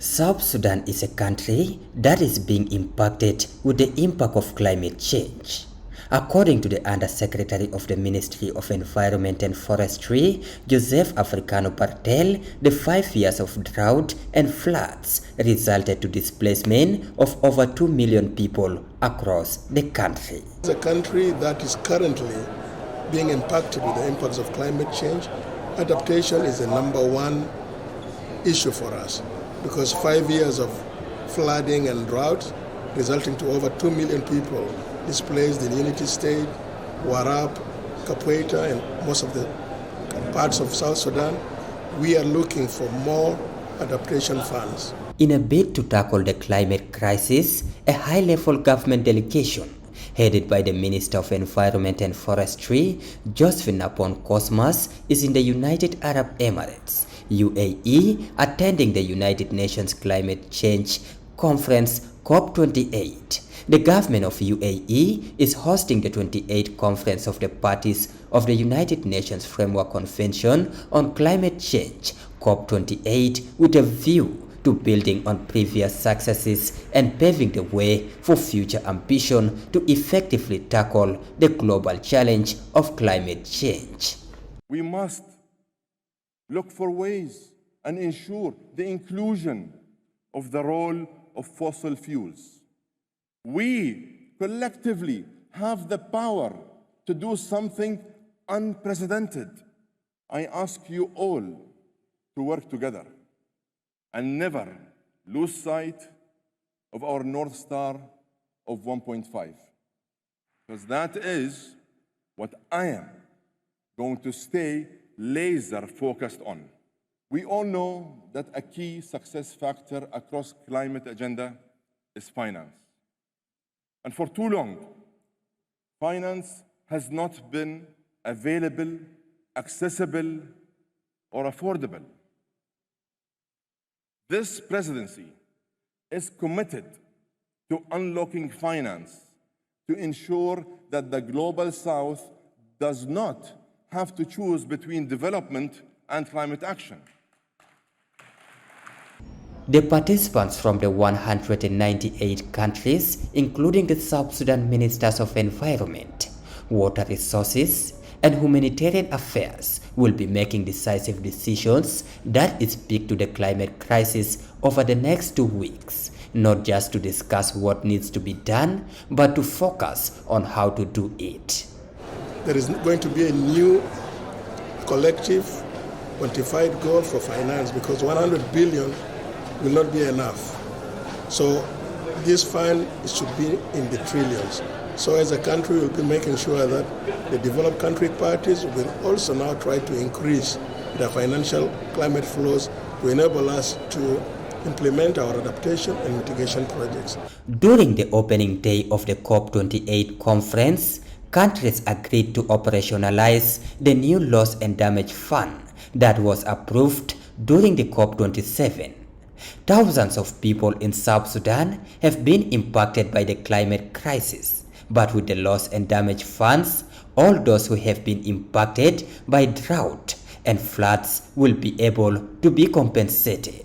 South Sudan is a country that is being impacted with the impact of climate change. According to the Undersecretary of the Ministry of Environment and Forestry, Joseph Africano Bartel, the 5 years of drought and floods resulted to displacement of over 2 million people across the country. It's a country that is currently being impacted with the impacts of climate change. Adaptation is the #1 issue for us, because 5 years of flooding and drought resulting to over 2 million people displaced in Unity State, Warab, Kapweita, and most of the parts of South Sudan. We are looking for more adaptation funds. In a bid to tackle the climate crisis, a high-level government delegation headed by the Minister of Environment and Forestry, Josephine Napon Cosmas, is in the United Arab Emirates, UAE, attending the United Nations Climate Change Conference COP28. The government of UAE is hosting the 28th Conference of the Parties of the United Nations Framework Convention on Climate Change, COP28, with a view to building on previous successes and paving the way for future ambition to effectively tackle the global challenge of climate change. We must look for ways and ensure the inclusion of the role of fossil fuels. We collectively have the power to do something unprecedented. I ask you all to work together and never lose sight of our North Star of 1.5, because that is what I am going to stay laser focused on. We all know that a key success factor across climate agenda is finance. And for too long, finance has not been available, accessible, or affordable. This presidency is committed to unlocking finance to ensure that the Global South does not have to choose between development and climate action. The participants from the 198 countries, including the South Sudan Ministers of Environment, Water Resources, and Humanitarian Affairs, will be making decisive decisions that speak to the climate crisis over the next 2 weeks, not just to discuss what needs to be done, but to focus on how to do it. There is going to be a new collective quantified goal for finance, because 100 billion will not be enough. So this fund should be in the trillions. So as a country, we'll be making sure that the developed country parties will also now try to increase the financial climate flows to enable us to implement our adaptation and mitigation projects. During the opening day of the COP28 conference, countries agreed to operationalize the new loss and damage fund that was approved during the COP27. Thousands of people in South Sudan have been impacted by the climate crisis, but with the loss and damage funds, all those who have been impacted by drought and floods will be able to be compensated.